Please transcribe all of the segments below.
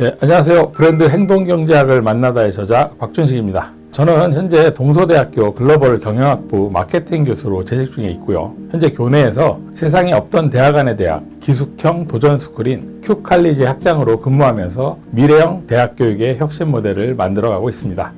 네, 안녕하세요. 브랜드 행동경제학을 만나다의 저자 박준식입니다. 저는 현재 동서대학교 글로벌 경영학부 마케팅 교수로 재직 중에 있고요. 현재 교내에서 세상에 없던 대학 안의 대학, 기숙형 도전스쿨인 큐칼리지 학장으로 근무하면서 미래형 대학 교육의 혁신 모델을 만들어가고 있습니다.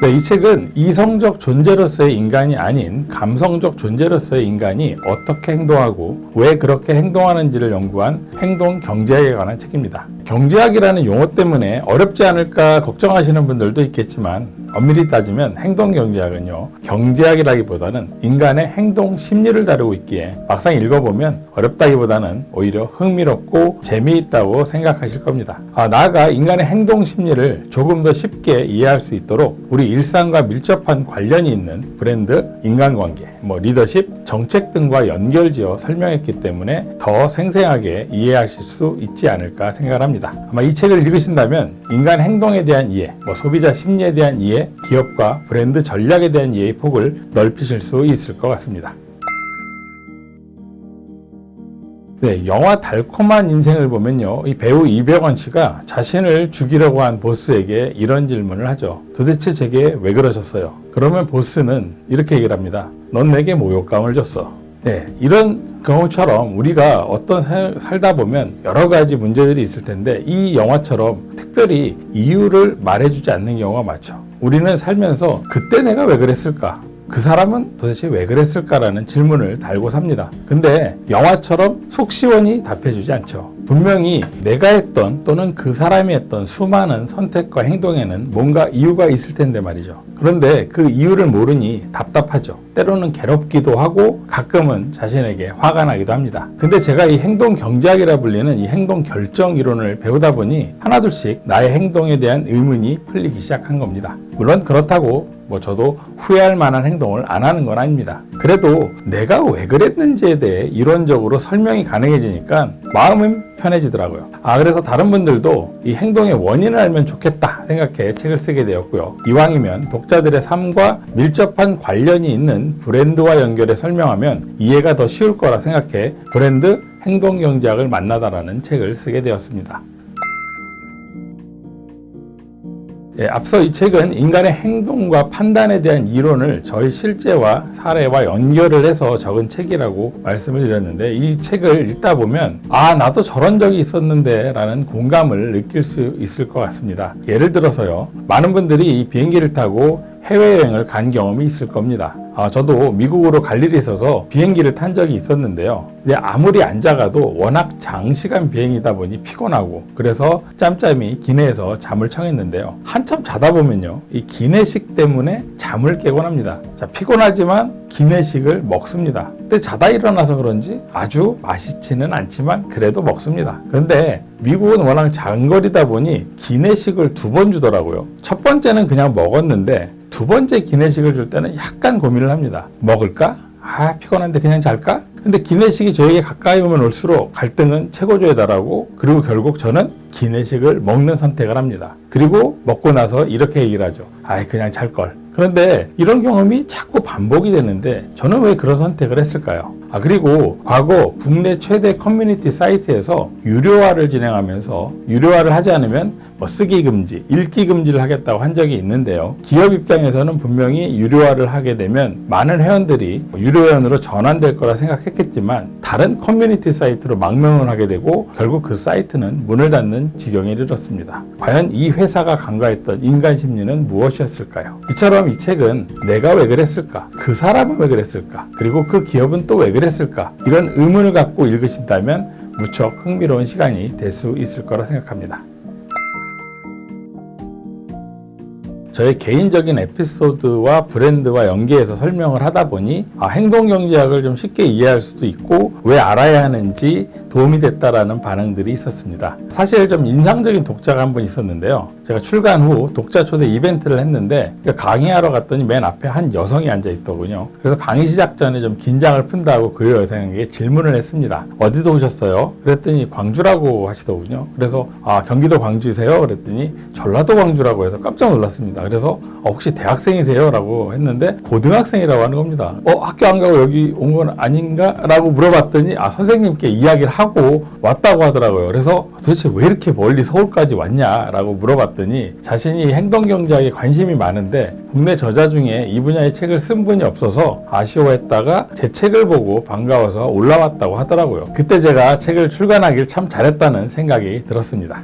네, 이 책은 이성적 존재로서의 인간이 아닌 감성적 존재로서의 인간이 어떻게 행동하고 왜 그렇게 행동하는지를 연구한 행동 경제학에 관한 책입니다. 경제학이라는 용어 때문에 어렵지 않을까 걱정하시는 분들도 있겠지만 엄밀히 따지면 행동 경제학은요, 경제학이라기보다는 인간의 행동 심리를 다루고 있기에 막상 읽어보면 어렵다기보다는 오히려 흥미롭고 재미있다고 생각하실 겁니다. 나아가 인간의 행동 심리를 조금 더 쉽게 이해할 수 있도록 우리 일상과 밀접한 관련이 있는 브랜드, 인간관계, 리더십, 정책 등과 연결지어 설명했기 때문에 더 생생하게 이해하실 수 있지 않을까 생각합니다. 아마 이 책을 읽으신다면 인간 행동에 대한 이해, 소비자 심리에 대한 이해, 기업과 브랜드 전략에 대한 이해의 폭을 넓히실 수 있을 것 같습니다. 네, 영화 달콤한 인생을 보면요, 이 배우 이병헌 씨가 자신을 죽이려고 한 보스에게 이런 질문을 하죠. 도대체 제게 왜 그러셨어요? 그러면 보스는 이렇게 얘기를 합니다. 넌 내게 모욕감을 줬어. 네, 이런 경우처럼 우리가 살다 보면 여러 가지 문제들이 있을 텐데 이 영화처럼 특별히 이유를 말해주지 않는 경우가 많죠. 우리는 살면서 그때 내가 왜 그랬을까? 그 사람은 도대체 왜 그랬을까라는 질문을 달고 삽니다. 근데 영화처럼 속 시원히 답해주지 않죠. 분명히 내가 했던 또는 그 사람이 했던 수많은 선택과 행동에는 뭔가 이유가 있을 텐데 말이죠. 그런데 그 이유를 모르니 답답하죠. 때로는 괴롭기도 하고 가끔은 자신에게 화가 나기도 합니다. 근데 제가 이 행동 경제학이라 불리는 이 행동 결정 이론을 배우다 보니 하나둘씩 나의 행동에 대한 의문이 풀리기 시작한 겁니다. 물론 그렇다고 저도 후회할 만한 행동을 안 하는 건 아닙니다. 그래도 내가 왜 그랬는지에 대해 이론적으로 설명이 가능해지니까 마음은 편해지더라고요. 그래서 다른 분들도 이 행동의 원인을 알면 좋겠다 생각해 책을 쓰게 되었고요. 이왕이면 독자들의 삶과 밀접한 관련이 있는 브랜드와 연결해 설명하면 이해가 더 쉬울 거라 생각해 브랜드 행동 경제학을 만나다라는 책을 쓰게 되었습니다. 앞서 이 책은 인간의 행동과 판단에 대한 이론을 저희 실제와 사례와 연결을 해서 적은 책이라고 말씀을 드렸는데 이 책을 읽다 보면 나도 저런 적이 있었는데 라는 공감을 느낄 수 있을 것 같습니다. 예를 들어서요, 많은 분들이 이 비행기를 타고 해외여행을 간 경험이 있을 겁니다. 저도 미국으로 갈 일이 있어서 비행기를 탄 적이 있었는데요. 근데 아무리 앉아가도 워낙 장시간 비행이다 보니 피곤하고 그래서 짬짬이 기내에서 잠을 청했는데요. 한참 자다 보면요, 이 기내식 때문에 잠을 깨곤 합니다. 피곤하지만 기내식을 먹습니다. 근데 자다 일어나서 그런지 아주 맛있지는 않지만 그래도 먹습니다. 그런데 미국은 워낙 장거리다 보니 기내식을 2번 주더라고요. 첫 번째는 그냥 먹었는데 두 번째 기내식을 줄 때는 약간 고민을 합니다. 먹을까? 피곤한데 그냥 잘까? 근데 기내식이 저에게 가까이 오면 올수록 갈등은 최고조에 달하고 그리고 결국 저는 기내식을 먹는 선택을 합니다. 그리고 먹고 나서 이렇게 얘기를 하죠. 그냥 잘걸. 그런데 이런 경험이 자꾸 반복이 되는데 저는 왜 그런 선택을 했을까요? 그리고 과거 국내 최대 커뮤니티 사이트에서 유료화를 진행하면서 유료화를 하지 않으면 쓰기 금지, 읽기 금지를 하겠다고 한 적이 있는데요. 기업 입장에서는 분명히 유료화를 하게 되면 많은 회원들이 유료 회원으로 전환될 거라 생각했겠지만 다른 커뮤니티 사이트로 망명을 하게 되고 결국 그 사이트는 문을 닫는 지경에 이르렀습니다. 과연 이 회사가 간과했던 인간 심리는 무엇이었을까요? 이처럼 이 책은 내가 왜 그랬을까? 그 사람은 왜 그랬을까? 그리고 그 기업은 또 왜 그랬을까? 이런 의문을 갖고 읽으신다면 무척 흥미로운 시간이 될 수 있을 거라 생각합니다. 저의 개인적인 에피소드와 브랜드와 연계해서 설명을 하다 보니 행동경제학을 좀 쉽게 이해할 수도 있고 왜 알아야 하는지 도움이 됐다라는 반응들이 있었습니다. 사실 좀 인상적인 독자가 한 분 있었는데요. 제가 출간 후 독자 초대 이벤트를 했는데 강의하러 갔더니 맨 앞에 한 여성이 앉아 있더군요. 그래서 강의 시작 전에 좀 긴장을 푼다고 그 여성에게 질문을 했습니다. 어디서 오셨어요? 그랬더니 광주라고 하시더군요. 그래서 경기도 광주세요? 그랬더니 전라도 광주라고 해서 깜짝 놀랐습니다. 그래서 혹시 대학생이세요? 라고 했는데 고등학생이라고 하는 겁니다. 학교 안 가고 여기 온 건 아닌가? 라고 물어봤더니 선생님께 이야기를 하고 왔다고 하더라고요. 그래서 도대체 왜 이렇게 멀리 서울까지 왔냐? 라고 물어봤더니 자신이 행동경제학에 관심이 많은데 국내 저자 중에 이 분야의 책을 쓴 분이 없어서 아쉬워했다가 제 책을 보고 반가워서 올라왔다고 하더라고요. 그때 제가 책을 출간하길 참 잘했다는 생각이 들었습니다.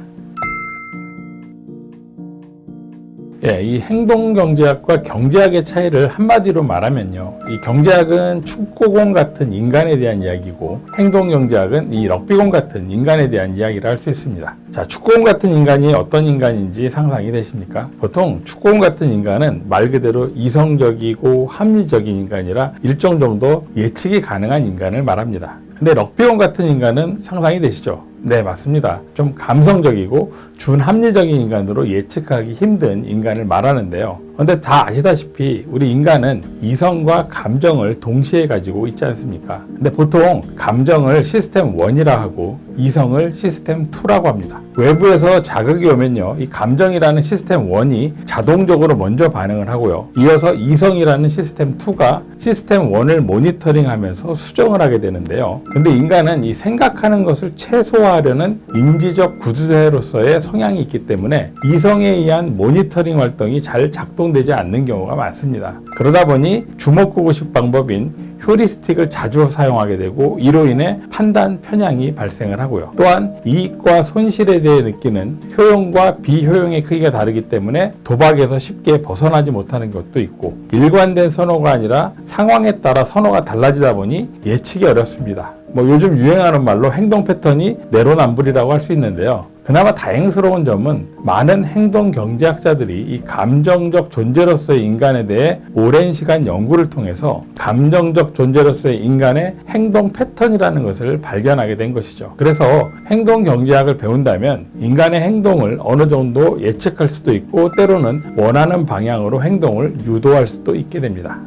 이 행동경제학과 경제학의 차이를 한마디로 말하면요. 이 경제학은 축구공 같은 인간에 대한 이야기고 행동경제학은 이 럭비공 같은 인간에 대한 이야기를 할 수 있습니다. 자, 축구공 같은 인간이 어떤 인간인지 상상이 되십니까? 보통 축구공 같은 인간은 말 그대로 이성적이고 합리적인 인간이라 일정 정도 예측이 가능한 인간을 말합니다. 근데 럭비공 같은 인간은 상상이 되시죠? 네, 맞습니다. 좀 감성적이고 준합리적인 인간으로 예측하기 힘든 인간을 말하는데요. 그런데 다 아시다시피 우리 인간은 이성과 감정을 동시에 가지고 있지 않습니까? 근데 보통 감정을 시스템 1이라 하고 이성을 시스템 2라고 합니다. 외부에서 자극이 오면요, 이 감정이라는 시스템 1이 자동적으로 먼저 반응을 하고요. 이어서 이성이라는 시스템 2가 시스템 1을 모니터링하면서 수정을 하게 되는데요. 근데 인간은 이 생각하는 것을 최소화하려는 인지적 구조체로서의 성향이 있기 때문에 이성에 의한 모니터링 활동이 잘 작동되지 않는 경우가 많습니다. 그러다 보니 주먹구구식 방법인 휴리스틱을 자주 사용하게 되고 이로 인해 판단 편향이 발생을 하고요. 또한 이익과 손실에 대해 느끼는 효용과 비효용의 크기가 다르기 때문에 도박에서 쉽게 벗어나지 못하는 것도 있고 일관된 선호가 아니라 상황에 따라 선호가 달라지다 보니 예측이 어렵습니다. 요즘 유행하는 말로 행동 패턴이 내로남불이라고 할 수 있는데요. 그나마 다행스러운 점은 많은 행동 경제학자들이 이 감정적 존재로서의 인간에 대해 오랜 시간 연구를 통해서 감정적 존재로서의 인간의 행동 패턴이라는 것을 발견하게 된 것이죠. 그래서 행동 경제학을 배운다면 인간의 행동을 어느 정도 예측할 수도 있고 때로는 원하는 방향으로 행동을 유도할 수도 있게 됩니다.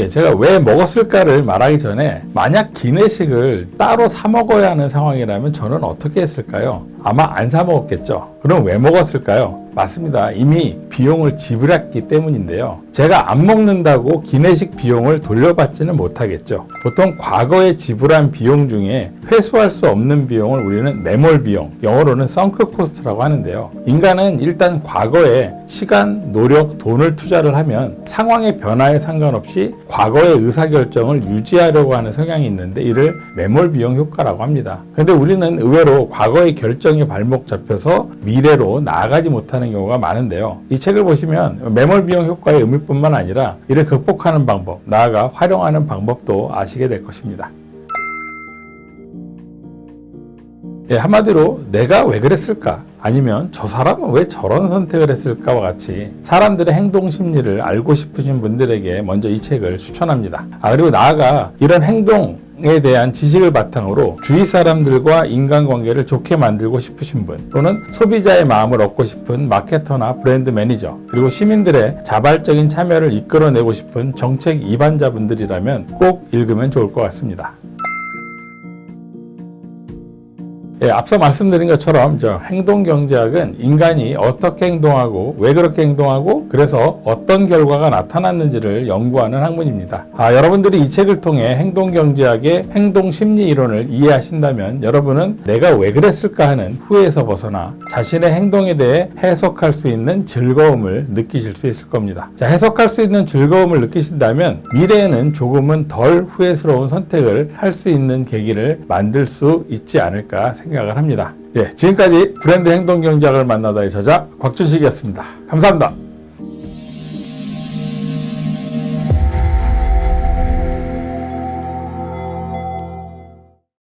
제가 왜 먹었을까를 말하기 전에 만약 기내식을 따로 사 먹어야 하는 상황이라면 저는 어떻게 했을까요? 아마 안 사 먹었겠죠. 그럼 왜 먹었을까요? 맞습니다. 이미 비용을 지불했기 때문인데요. 제가 안 먹는다고 기내식 비용을 돌려받지는 못하겠죠. 보통 과거에 지불한 비용 중에 회수할 수 없는 비용을 우리는 매몰 비용, 영어로는 썬크 코스트라고 하는데요. 인간은 일단 과거에 시간, 노력, 돈을 투자를 하면 상황의 변화에 상관없이 과거의 의사결정을 유지하려고 하는 성향이 있는데 이를 매몰 비용 효과라고 합니다. 그런데 우리는 의외로 과거의 결정이 발목 잡혀서 미래로 나아가지 못하는 경우가 많은데요. 이 책을 보시면 매몰 비용 효과의 의미뿐만 아니라 이를 극복하는 방법, 나아가 활용하는 방법도 아시게 될 것입니다. 한마디로 내가 왜 그랬을까? 아니면 저 사람은 왜 저런 선택을 했을까와 같이 사람들의 행동 심리를 알고 싶으신 분들에게 먼저 이 책을 추천합니다. 그리고 나아가 이런 행동에 대한 지식을 바탕으로 주위 사람들과 인간관계를 좋게 만들고 싶으신 분, 또는 소비자의 마음을 얻고 싶은 마케터나 브랜드 매니저, 그리고 시민들의 자발적인 참여를 이끌어내고 싶은 정책 이반자분들이라면 꼭 읽으면 좋을 것 같습니다. 앞서 말씀드린 것처럼 행동경제학은 인간이 어떻게 행동하고 왜 그렇게 행동하고 그래서 어떤 결과가 나타났는지를 연구하는 학문입니다. 여러분들이 이 책을 통해 행동경제학의 행동심리 이론을 이해하신다면 여러분은 내가 왜 그랬을까 하는 후회에서 벗어나 자신의 행동에 대해 해석할 수 있는 즐거움을 느끼실 수 있을 겁니다. 해석할 수 있는 즐거움을 느끼신다면 미래에는 조금은 덜 후회스러운 선택을 할 수 있는 계기를 만들 수 있지 않을까 생각을 합니다. 지금까지 브랜드 행동경제학을 만나다의 저자 곽준식이었습니다. 감사합니다.